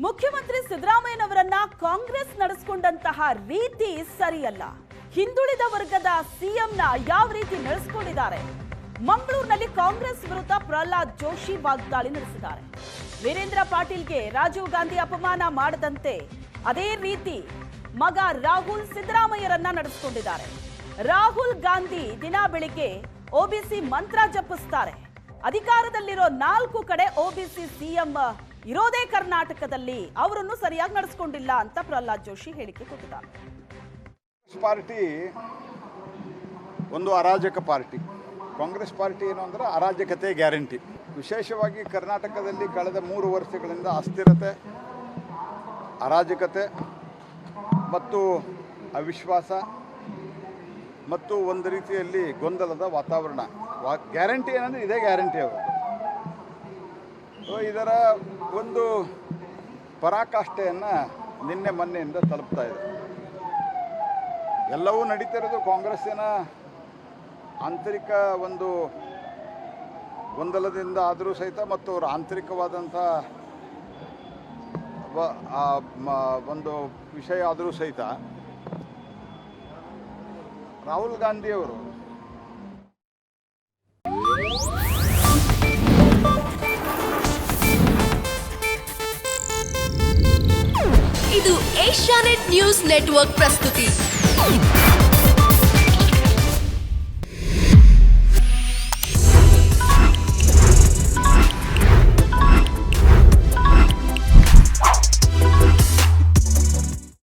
ಮುಖ್ಯಮಂತ್ರಿ ಸಿದ್ದರಾಮಯ್ಯನವರನ್ನ ಕಾಂಗ್ರೆಸ್ ನಡೆಸಿಕೊಂಡಂತಹ ರೀತಿ ಸರಿಯಲ್ಲ. ಹಿಂದುಳಿದ ವರ್ಗದ ಸಿಎಂನ ಯಾವ ರೀತಿ ನಡೆಸಿಕೊಂಡಿದ್ದಾರೆ? ಮಂಗಳೂರಿನಲ್ಲಿ ಕಾಂಗ್ರೆಸ್ ವಿರುದ್ಧ ಪ್ರಹ್ಲಾದ್ ಜೋಶಿ ವಾಗ್ದಾಳಿ ನಡೆಸಿದ್ದಾರೆ. ವೀರೇಂದ್ರ ಪಾಟೀಲ್ಗೆ ರಾಜೀವ್ ಗಾಂಧಿ ಅಪಮಾನ ಮಾಡದಂತೆ ಅದೇ ರೀತಿ ಮಗ ರಾಹುಲ್ ಸಿದ್ದರಾಮಯ್ಯರನ್ನ ನಡೆಸಿಕೊಂಡಿದ್ದಾರೆ. ರಾಹುಲ್ ಗಾಂಧಿ ದಿನ ಬೆಳಿಗ್ಗೆ ಒಬಿಸಿ ಮಂತ್ರ ಜಪಿಸ್ತಾರೆ. ಅಧಿಕಾರದಲ್ಲಿರೋ 4 ಕಡೆ ಒಬಿಸಿ ಸಿಎಂ ಇರೋದೇ ಕರ್ನಾಟಕದಲ್ಲಿ, ಅವರನ್ನು ಸರಿಯಾಗಿ ನಡೆಸಿಕೊಂಡಿಲ್ಲ ಅಂತ ಪ್ರಹ್ಲಾದ್ ಜೋಶಿ ಹೇಳಿಕೆ ಕೊಟ್ಟಿದ್ದಾರೆ. ಪಾರ್ಟಿ ಒಂದು ಅರಾಜಕ ಪಾರ್ಟಿ. ಕಾಂಗ್ರೆಸ್ ಪಾರ್ಟಿ ಏನು ಅಂದರೆ ಅರಾಜಕತೆ ಗ್ಯಾರಂಟಿ. ವಿಶೇಷವಾಗಿ ಕರ್ನಾಟಕದಲ್ಲಿ ಕಳೆದ 3 ವರ್ಷಗಳಿಂದ ಅಸ್ಥಿರತೆ, ಅರಾಜಕತೆ ಮತ್ತು ಅವಿಶ್ವಾಸ ಮತ್ತು ಒಂದು ರೀತಿಯಲ್ಲಿ ಗೊಂದಲದ ವಾತಾವರಣ. ಗ್ಯಾರಂಟಿ ಏನಂದರೆ ಇದೇ ಗ್ಯಾರಂಟಿ ಅವರು. ಇದರ ಒಂದು ಪರಾಕಾಷ್ಠೆಯನ್ನು ನಿನ್ನೆ ಮೊನ್ನೆಯಿಂದ ತಲುಪ್ತಾ ಇದೆ. ಎಲ್ಲವೂ ನಡೀತಿರೋದು ಕಾಂಗ್ರೆಸ್ಸಿನ ಆಂತರಿಕ ಒಂದು ಗೊಂದಲದಿಂದ ಆದರೂ ಸಹಿತ ಮತ್ತು ಅವರ ಆಂತರಿಕವಾದಂಥ ಒಂದು ವಿಷಯ ಆದರೂ ಸಹಿತ ರಾಹುಲ್ ಗಾಂಧಿಯವರು ಇದು ಏಷ್ಯಾನೆಟ್ ನ್ಯೂಸ್ ನೆಟ್ವರ್ಕ್ ಪ್ರಸ್ತುತಿ.